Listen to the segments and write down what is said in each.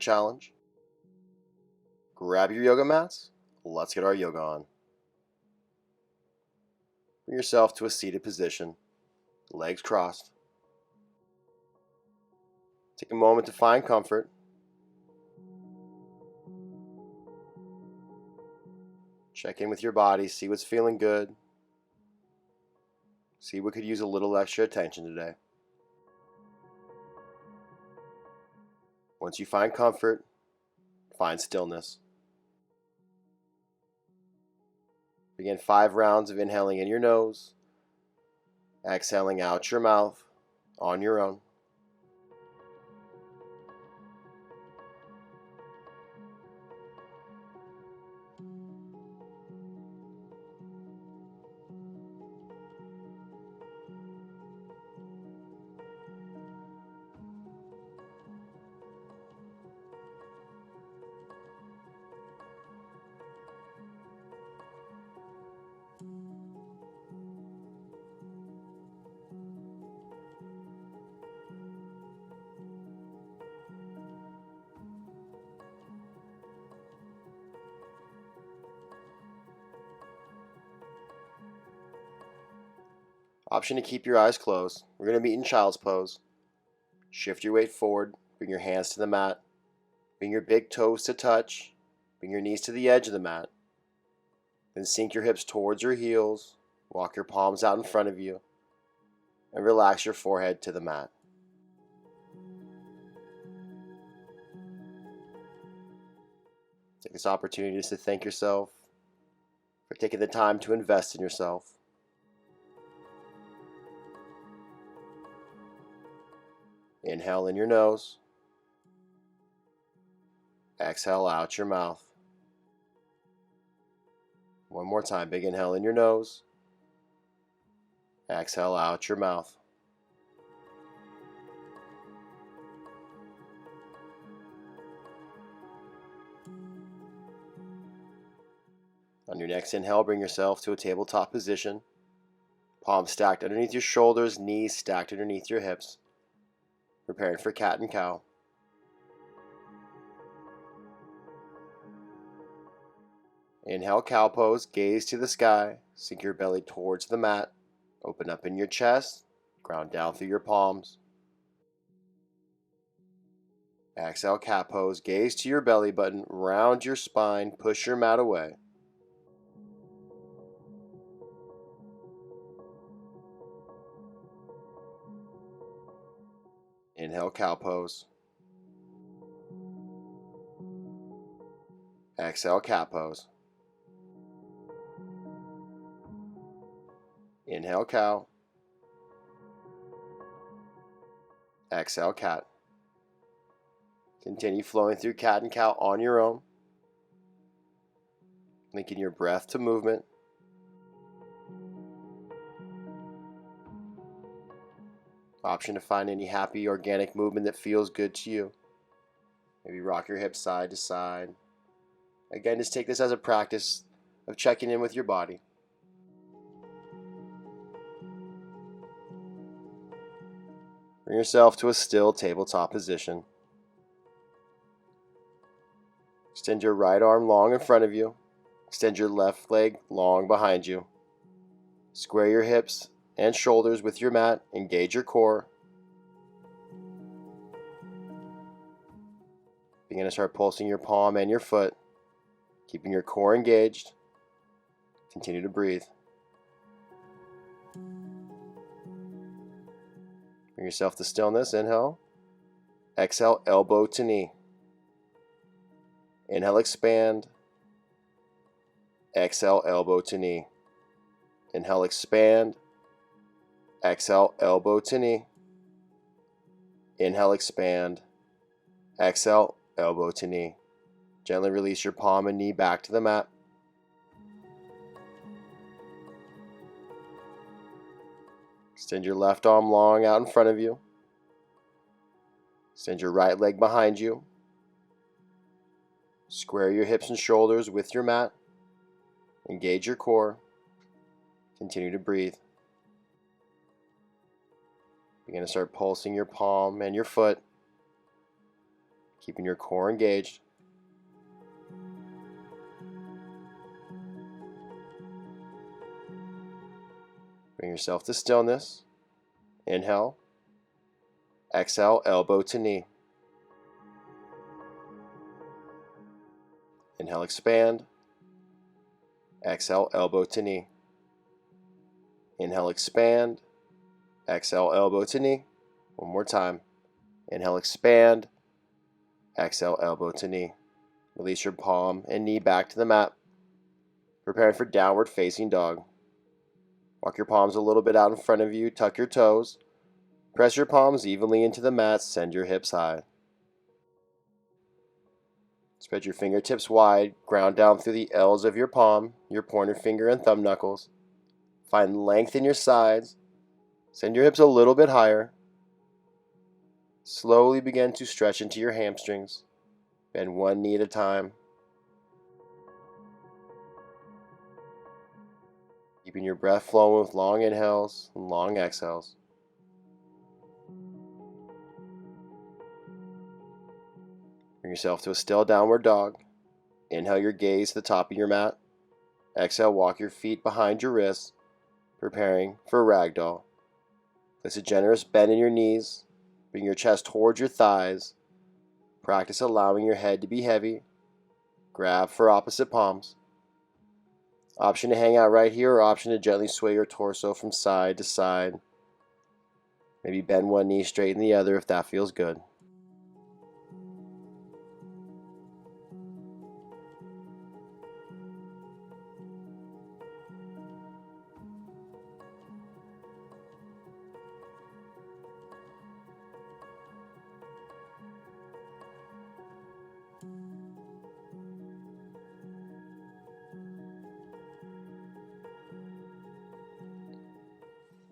challenge. Grab your yoga mats. Let's get our yoga on. Bring yourself to a seated position, legs crossed. Take a moment to find comfort. Check in with your body, see what's feeling good. See what could use a little extra attention today. Once you find comfort, find stillness. Begin 5 rounds of inhaling in your nose, exhaling out your mouth on your own. Option to keep your eyes closed. We're going to meet in child's pose. Shift your weight forward. Bring your hands to the mat. Bring your big toes to touch. Bring your knees to the edge of the mat. Then sink your hips towards your heels. Walk your palms out in front of you. And relax your forehead to the mat. Take this opportunity just to thank yourself for taking the time to invest in yourself. Inhale in your nose. Exhale out your mouth. One more time. Big inhale in your nose. Exhale out your mouth. On your next inhale, bring yourself to a tabletop position. Palms stacked underneath your shoulders, knees stacked underneath your hips. Preparing for cat and cow. Inhale, cow pose, gaze to the sky, sink your belly towards the mat, open up in your chest, ground down through your palms. Exhale, cat pose, gaze to your belly button, round your spine, push your mat away. Inhale, cow pose. Exhale, cat pose. Inhale, cow. Exhale, cat. Continue flowing through cat and cow on your own. Linking your breath to movement. Option to find any happy organic movement that feels good to you. Maybe rock your hips side to side. Again, just take this as a practice of checking in with your body. Bring yourself to a still tabletop position. Extend your right arm long in front of you. Extend your left leg long behind you. Square your hips and shoulders with your mat. Engage your core. Begin to start pulsing your palm and your foot, keeping your core engaged. Continue to breathe. Bring yourself to stillness. Inhale. Exhale, elbow to knee. Inhale, expand. Exhale, elbow to knee. Inhale, expand. Exhale, elbow to knee. Inhale, expand. Exhale, elbow to knee. Gently release your palm and knee back to the mat. Extend your left arm long out in front of you. Extend your right leg behind you. Square your hips and shoulders with your mat. Engage your core. Continue to breathe. Begin to start pulsing your palm and your foot, keeping your core engaged. Bring yourself to stillness. Inhale. Exhale, elbow to knee. Inhale, expand. Exhale, elbow to knee. Inhale, expand. Exhale, elbow to knee. One more time. Inhale, expand. Exhale, elbow to knee. Release your palm and knee back to the mat. Preparing for downward facing dog. Walk your palms a little bit out in front of you. Tuck your toes. Press your palms evenly into the mat. Send your hips high. Spread your fingertips wide. Ground down through the L's of your palm, your pointer finger and thumb knuckles. Find length in your sides. Send your hips a little bit higher. Slowly begin to stretch into your hamstrings. Bend one knee at a time. Keeping your breath flowing with long inhales and long exhales. Bring yourself to a still downward dog. Inhale your gaze to the top of your mat. Exhale, walk your feet behind your wrists, preparing for ragdoll. Place a generous bend in your knees. Bring your chest towards your thighs. Practice allowing your head to be heavy. Grab for opposite palms. Option to hang out right here, or option to gently sway your torso from side to side. Maybe bend one knee, straighten the other if that feels good.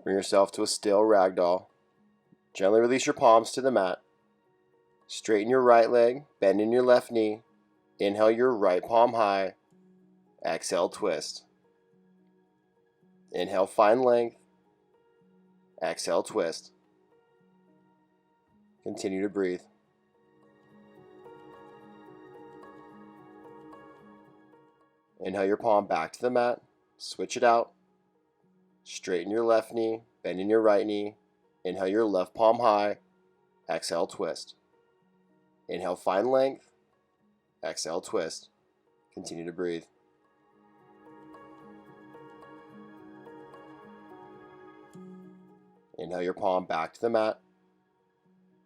Bring yourself to a still ragdoll. Gently release your palms to the mat. Straighten your right leg, bend in your left knee. Inhale your right palm high. Exhale, twist. Inhale, find length. Exhale, twist. Continue to breathe. Inhale your palm back to the mat. Switch it out. Straighten your left knee, bend in your right knee. Inhale your left palm high. Exhale, twist. Inhale, find length. Exhale, twist. Continue to breathe. Inhale your palm back to the mat.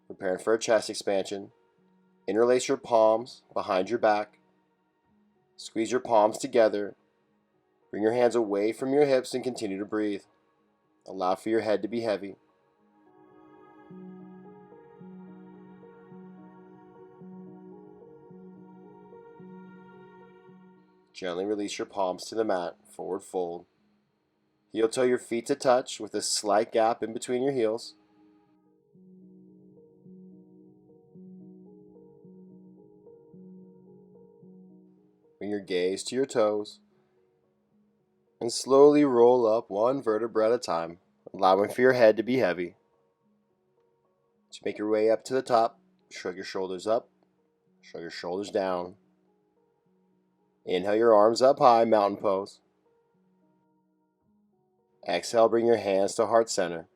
Preparing for a chest expansion. Interlace your palms behind your back. Squeeze your palms together. Bring your hands away from your hips and continue to breathe. Allow for your head to be heavy. Gently release your palms to the mat, forward fold. Heel toe your feet to touch with a slight gap in between your heels. Bring your gaze to your toes and slowly roll up one vertebra at a time, allowing for your head to be heavy. To make your way up to the top, shrug your shoulders up, shrug your shoulders down. Inhale your arms up high, mountain pose. Exhale, bring your hands to heart center.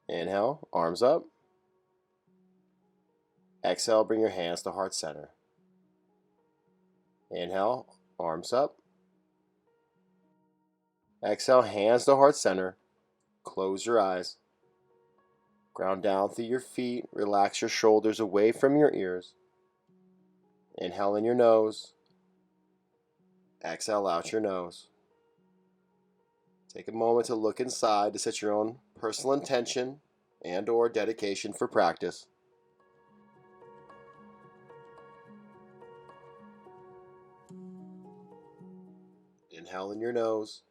Inhale, arms up. Exhale, bring your hands to heart center. Inhale, arms up. Exhale, hands to heart center. Close your eyes. Ground down through your feet. Relax your shoulders away from your ears. Inhale in your nose. Exhale out your nose. Take a moment to look inside to set your own personal intention and/or dedication for practice. Inhale in your nose.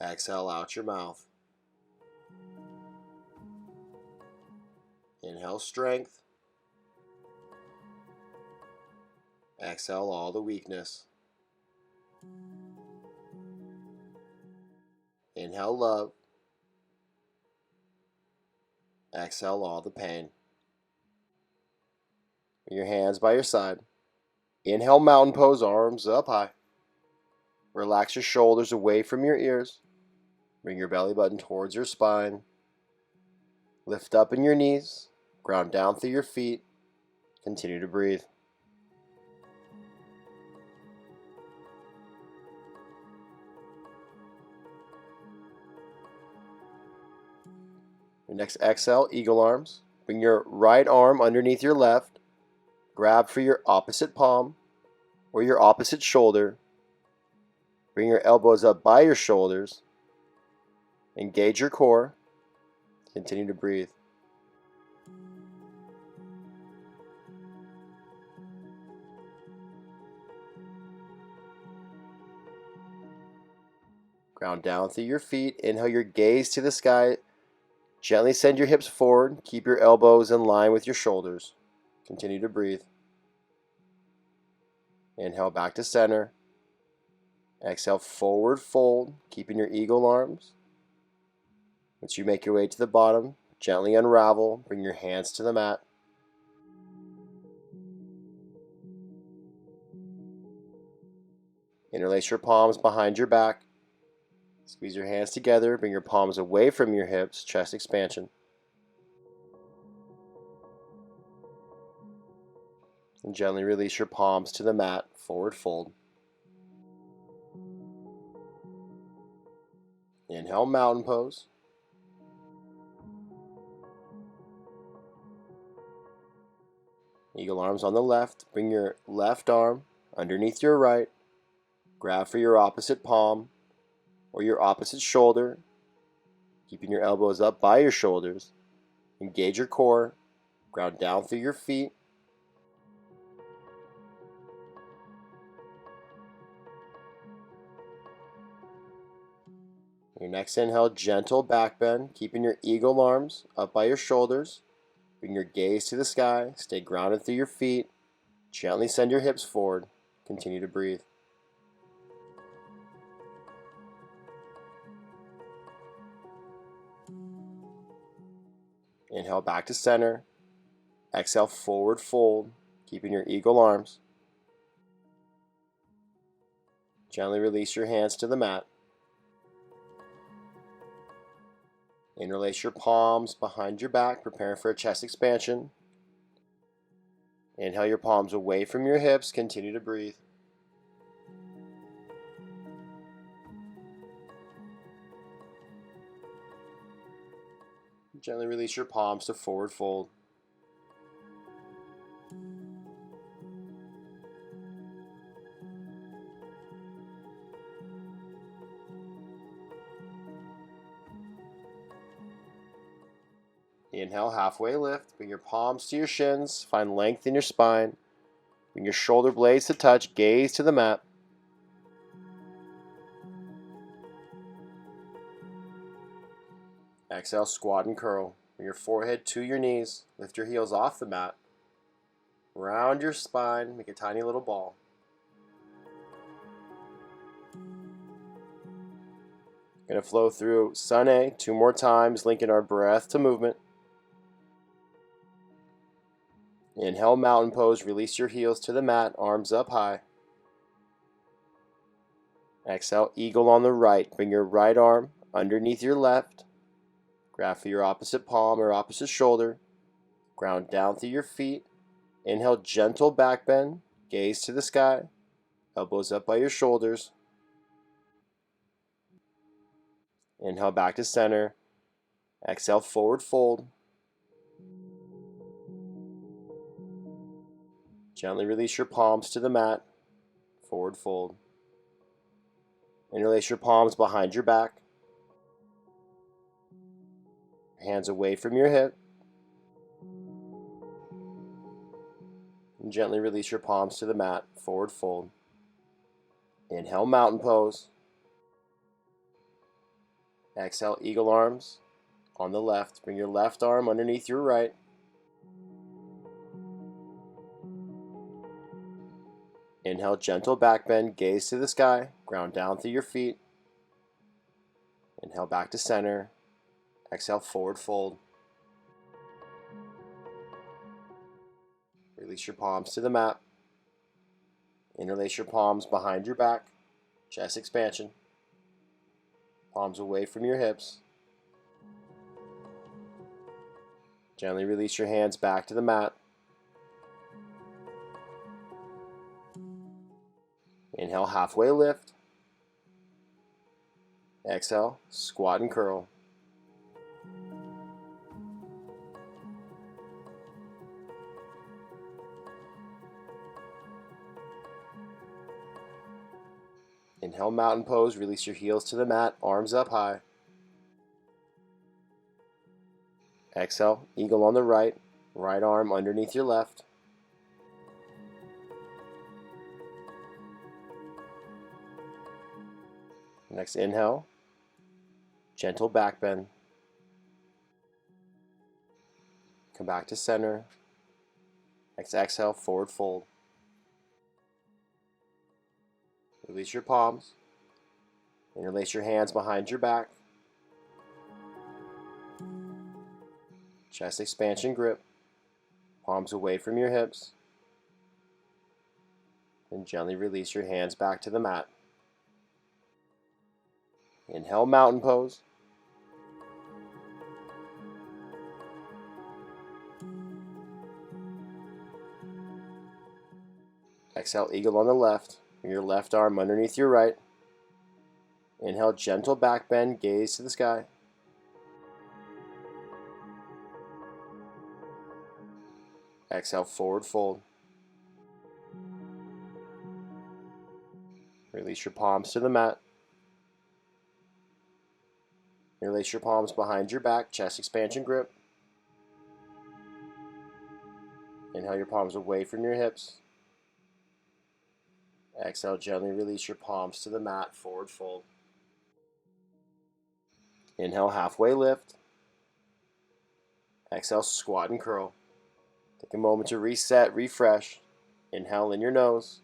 Exhale out your mouth. Inhale strength. Exhale all the weakness. Inhale love. Exhale all the pain. Bring your hands by your side. Inhale, mountain pose, arms up high. Relax your shoulders away from your ears. Bring your belly button towards your spine. Lift up in your knees. Ground down through your feet. Continue to breathe. Your next exhale, eagle arms. Bring your right arm underneath your left. Grab for your opposite palm or your opposite shoulder. Bring your elbows up by your shoulders. Engage your core. Continue to breathe. Ground down through your feet. Inhale your gaze to the sky. Gently send your hips forward. Keep your elbows in line with your shoulders. Continue to breathe. Inhale back to center. Exhale, forward fold, keeping your eagle arms. Once you make your way to the bottom, gently unravel. Bring your hands to the mat. Interlace your palms behind your back. Squeeze your hands together. Bring your palms away from your hips, chest expansion. And gently release your palms to the mat, forward fold. Inhale, mountain pose. Eagle arms on the left. Bring your left arm underneath your right. Grab for your opposite palm or your opposite shoulder, keeping your elbows up by your shoulders. Engage your core. Ground down through your feet. Your next inhale, gentle back bend, keeping your eagle arms up by your shoulders. Bring your gaze to the sky. Stay grounded through your feet. Gently send your hips forward. Continue to breathe. Inhale back to center. Exhale, forward fold, keeping your eagle arms. Gently release your hands to the mat. Interlace your palms behind your back, preparing for a chest expansion. Inhale your palms away from your hips. Continue to breathe. Gently release your palms to forward fold. Inhale, halfway lift. Bring your palms to your shins. Find length in your spine. Bring your shoulder blades to touch. Gaze to the mat. Exhale, squat and curl. Bring your forehead to your knees. Lift your heels off the mat. Round your spine. Make a tiny little ball. Going to flow through Sun A 2 more times, linking our breath to movement. Inhale, mountain pose. Release your heels to the mat, arms up high. Exhale, eagle on the right. Bring your right arm underneath your left. Grab for your opposite palm or opposite shoulder. Ground down through your feet. Inhale, gentle back bend. Gaze to the sky. Elbows up by your shoulders. Inhale back to center. Exhale, forward fold. Gently release your palms to the mat. Forward fold. Interlace your palms behind your back. Hands away from your hip. And gently release your palms to the mat. Forward fold. Inhale, mountain pose. Exhale, eagle arms on the left. Bring your left arm underneath your right. Inhale, gentle back bend, gaze to the sky, ground down through your feet. Inhale back to center. Exhale, forward fold. Release your palms to the mat. Interlace your palms behind your back, chest expansion. Palms away from your hips. Gently release your hands back to the mat. Inhale, halfway lift. Exhale, squat and curl. Inhale, mountain pose. Release your heels to the mat, arms up high. Exhale, eagle on the right, right arm underneath your left. Next inhale, gentle back bend. Come back to center. Next exhale, forward fold. Release your palms. Interlace your hands behind your back. Chest expansion grip. Palms away from your hips. Then gently release your hands back to the mat. Inhale, mountain pose. Exhale, eagle on the left. Bring your left arm underneath your right. Inhale, gentle back bend, gaze to the sky. Exhale, forward fold. Release your palms to the mat. Interlace your palms behind your back, chest expansion grip. Inhale your palms away from your hips. Exhale, gently release your palms to the mat, forward fold. Inhale, halfway lift. Exhale, squat and curl. Take a moment to reset, refresh. Inhale in your nose.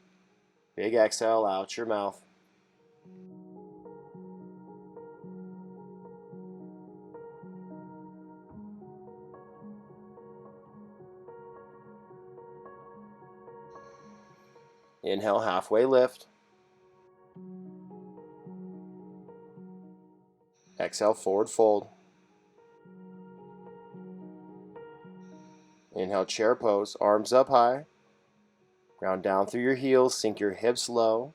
Big exhale out your mouth. Inhale, halfway lift. Exhale, forward fold. Inhale, chair pose, arms up high. Ground down through your heels, sink your hips low.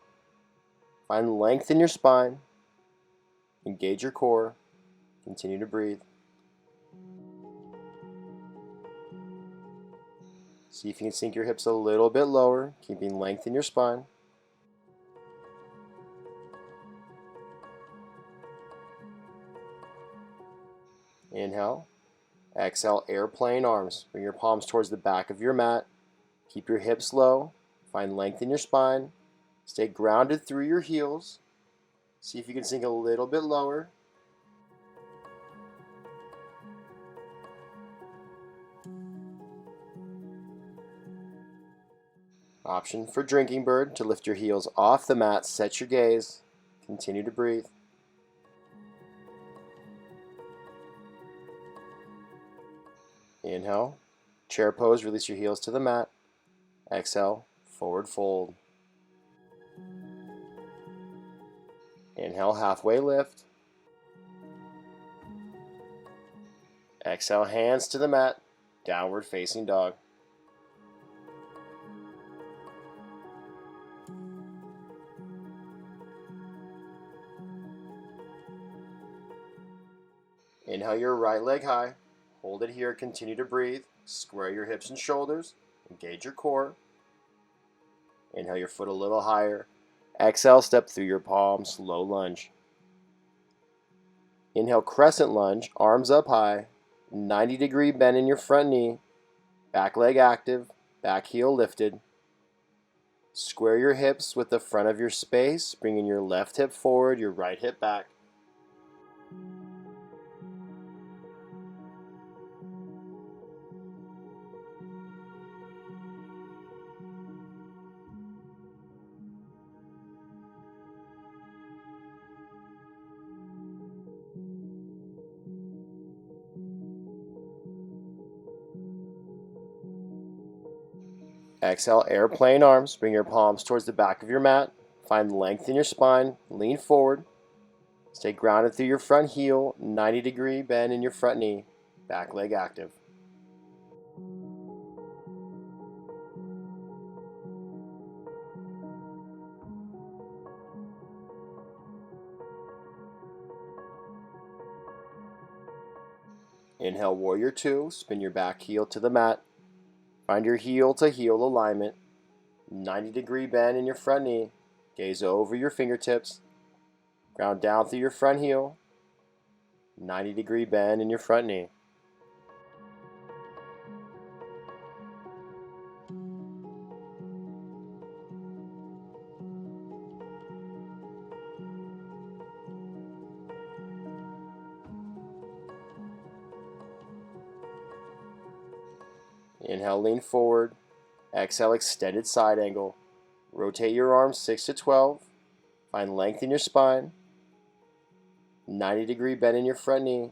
Find length in your spine. Engage your core. Continue to breathe. See if you can sink your hips a little bit lower, keeping length in your spine. Inhale. Exhale, airplane arms. Bring your palms towards the back of your mat. Keep your hips low. Find length in your spine. Stay grounded through your heels. See if you can sink a little bit lower. Option for drinking bird to lift your heels off the mat, set your gaze. Continue to breathe. Inhale, chair pose, release your heels to the mat. Exhale, forward fold. Inhale, halfway lift. Exhale, hands to the mat, downward facing dog. Inhale your right leg high. Hold it here, continue to breathe. Square your hips and shoulders. Engage your core. Inhale your foot a little higher. Exhale, step through your palms, low lunge. Inhale, crescent lunge, arms up high. 90-degree bend in your front knee. Back leg active, back heel lifted. Square your hips with the front of your space, bringing your left hip forward, your right hip back. Exhale, airplane arms. Bring your palms towards the back of your mat. Find length in your spine. Lean forward. Stay grounded through your front heel. 90-degree bend in your front knee. Back leg active. Inhale, warrior two. Spin your back heel to the mat. Find your heel to heel alignment. 90-degree bend in your front knee. Gaze over your fingertips. Ground down through your front heel. 90-degree bend in your front knee. Inhale, lean forward. Exhale, extended side angle. Rotate your arms 6 to 12. Find length in your spine. 90-degree bend in your front knee.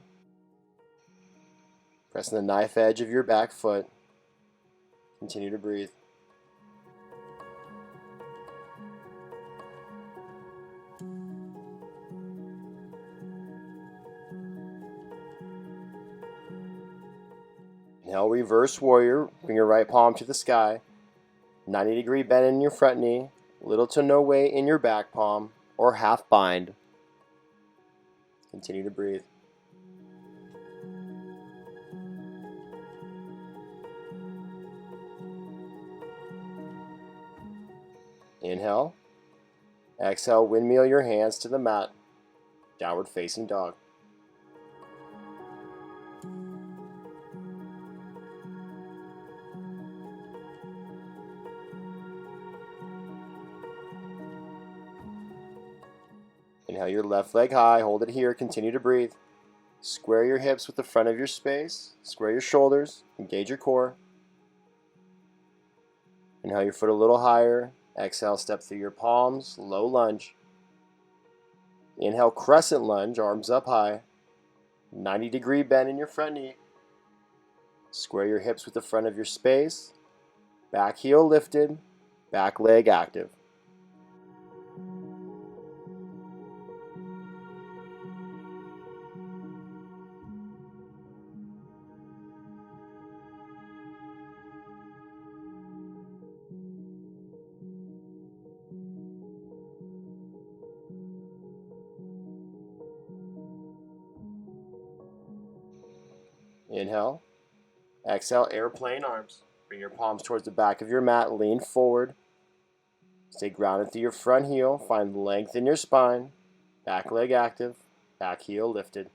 Pressing the knife edge of your back foot. Continue to breathe. Inhale, reverse warrior. Bring your right palm to the sky. 90-degree bend in your front knee. Little to no weight in your back palm or half bind. Continue to breathe. Inhale. Exhale, windmill your hands to the mat. Downward facing dog. Inhale your left leg high, hold it here, continue to breathe. Square your hips with the front of your space, square your shoulders, engage your core. Inhale your foot a little higher, exhale step through your palms, low lunge. Inhale crescent lunge, arms up high, 90-degree bend in your front knee. Square your hips with the front of your space, back heel lifted, back leg active. Inhale. Exhale, airplane arms. Bring your palms towards the back of your mat, lean forward. Stay grounded through your front heel, find length in your spine, back leg active, back heel lifted.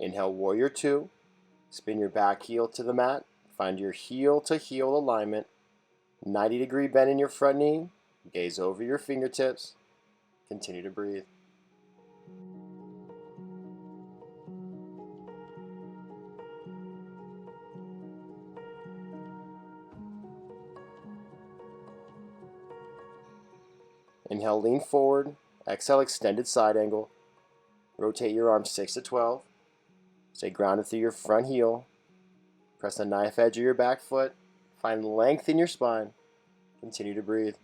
Inhale, warrior two. Spin your back heel to the mat. Find your heel to heel alignment. 90-degree bend in your front knee. Gaze over your fingertips. Continue to breathe. Inhale, lean forward. Exhale, extended side angle. Rotate your arms 6 to 12. Stay grounded through your front heel. Press the knife edge of your back foot. Find length in your spine. Continue to breathe.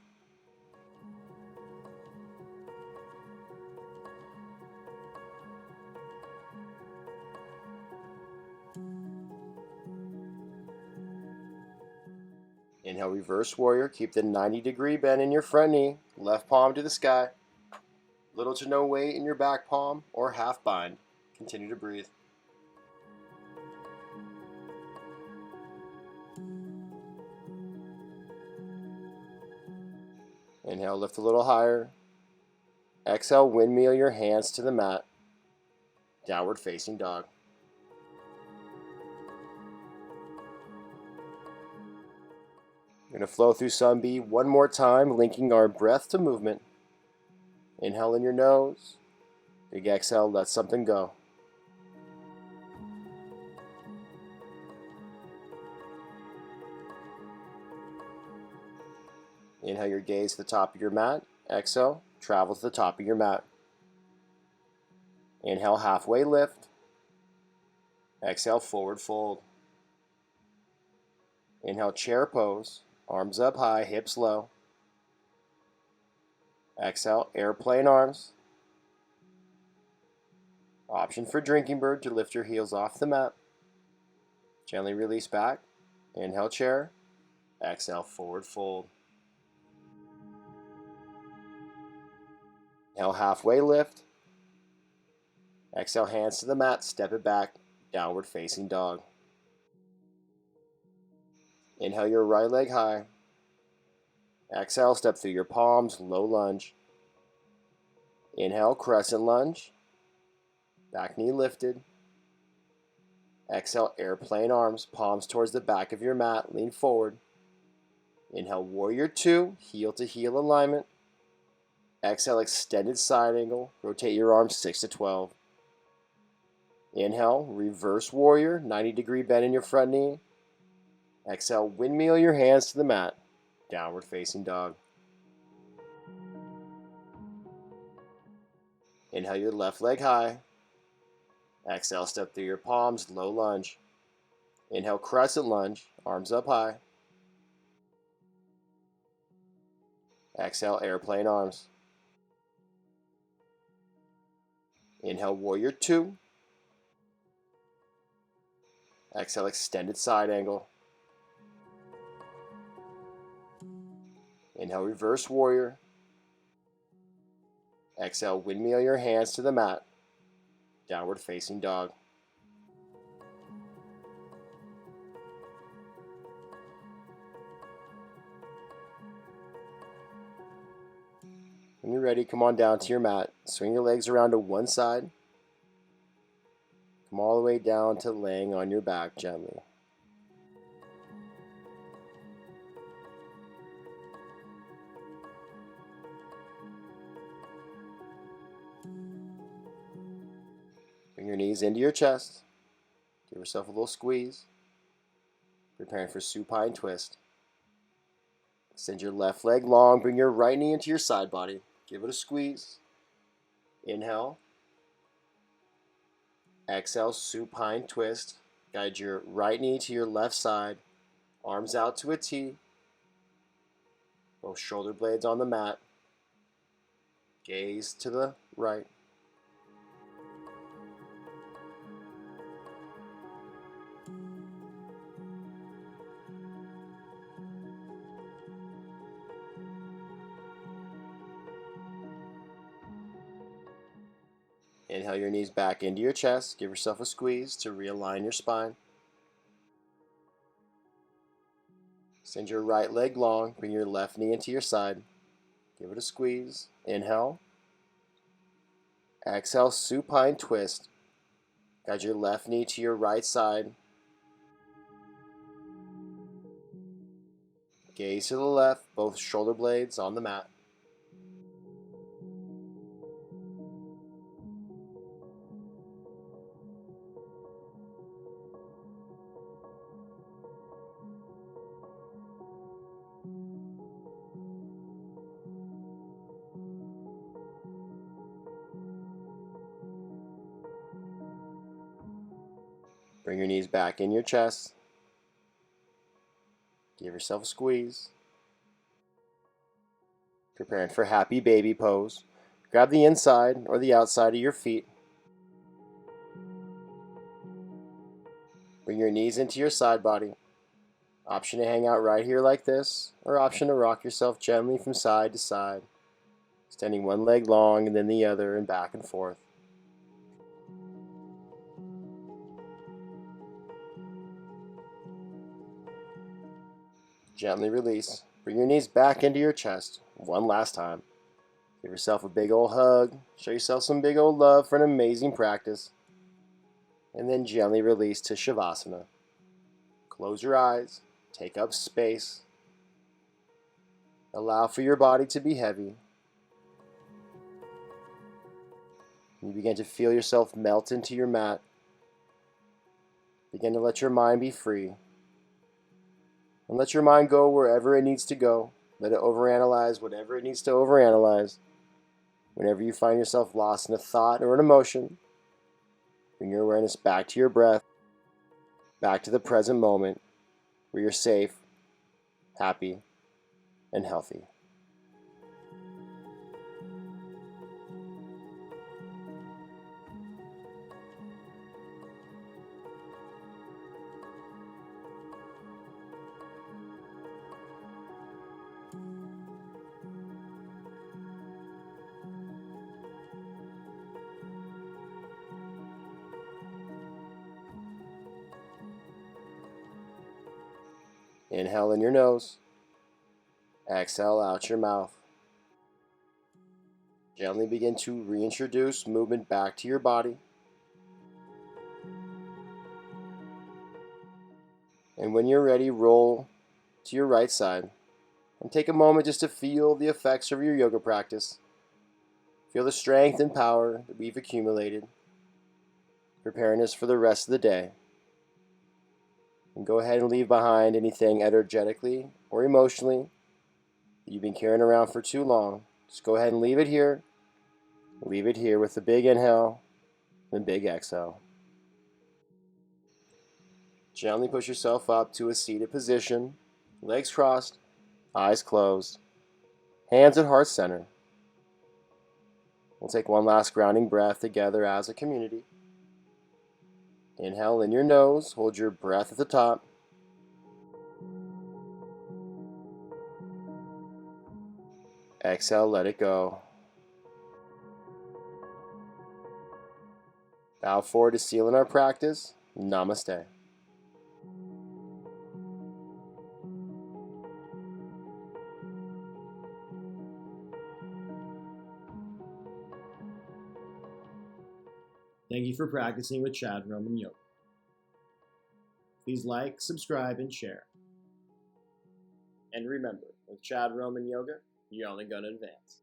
Inhale, reverse warrior. Keep the 90-degree bend in your front knee. Left palm to the sky. Little to no weight in your back palm or half bind. Continue to breathe. Inhale, lift a little higher. Exhale, windmill your hands to the mat. Downward facing dog. We're going to flow through Sun B one more time, linking our breath to movement. Inhale in your nose. Big exhale, let something go. Inhale your gaze to the top of your mat. Exhale, travel to the top of your mat. Inhale, halfway lift. Exhale, forward fold. Inhale, chair pose. Arms up high, hips low. Exhale, airplane arms. Option for drinking bird to lift your heels off the mat. Gently release back. Inhale, chair. Exhale, forward fold. Inhale, halfway lift. Exhale, hands to the mat, step it back, downward facing dog. Inhale your right leg high. Exhale, step through your palms, low lunge. Inhale, crescent lunge. Back knee lifted. Exhale, airplane arms, palms towards the back of your mat, lean forward. Inhale, warrior two, heel to heel alignment. Exhale, extended side angle, rotate your arms 6 to 12. Inhale, reverse warrior, 90-degree bend in your front knee. Exhale, windmill your hands to the mat, downward facing dog. Inhale your left leg high. Exhale, step through your palms, low lunge. Inhale, crescent lunge, arms up high. Exhale, airplane arms. Inhale, warrior two. Exhale, extended side angle. Inhale, reverse warrior. Exhale, windmill your hands to the mat, downward facing dog. When you're ready, come on down to your mat. Swing your legs around to one side. Come all the way down to laying on your back gently. Bring your knees into your chest. Give yourself a little squeeze. Preparing for supine twist. Extend your left leg long. Bring your right knee into your side body. Give it a squeeze. Inhale. Exhale, supine twist. Guide your right knee to your left side. Arms out to a T. Both shoulder blades on the mat. Gaze to the right. Inhale your knees back into your chest. Give yourself a squeeze to realign your spine. Send your right leg long. Bring your left knee into your side. Give it a squeeze. Inhale. Exhale, supine twist. Guide your left knee to your right side. Gaze to the left, both shoulder blades on the mat. Bring your knees back in your chest. Give yourself a squeeze. Preparing for happy baby pose. Grab the inside or the outside of your feet. Bring your knees into your side body. Option to hang out right here like this, or option to rock yourself gently from side to side, extending one leg long and then the other and back and forth. Gently release. Bring your knees back into your chest one last time. Give yourself a big old hug. Show yourself some big old love for an amazing practice. And then gently release to Shavasana. Close your eyes. Take up space. Allow for your body to be heavy. You begin to feel yourself melt into your mat. Begin to let your mind be free. And let your mind go wherever it needs to go. Let it overanalyze whatever it needs to overanalyze. Whenever you find yourself lost in a thought or an emotion, bring your awareness back to your breath, back to the present moment where you're safe, happy, and healthy. Inhale in your nose, exhale out your mouth. Gently begin to reintroduce movement back to your body. And when you're ready, roll to your right side and take a moment just to feel the effects of your yoga practice. Feel the strength and power that we've accumulated, preparing us for the rest of the day. And go ahead and leave behind anything energetically or emotionally that you've been carrying around for too long. Just go ahead and leave it here. Leave it here with a big inhale and a big exhale. Gently push yourself up to a seated position, legs crossed, eyes closed, hands at heart center. We'll take one last grounding breath together as a community. Inhale in your nose, hold your breath at the top. Exhale, let it go. Bow forward to sealing our practice. Namaste. Thank you for practicing with Chad Roman Yoga. Please like, subscribe, and share. And remember, with Chad Roman Yoga, you're only going to advance.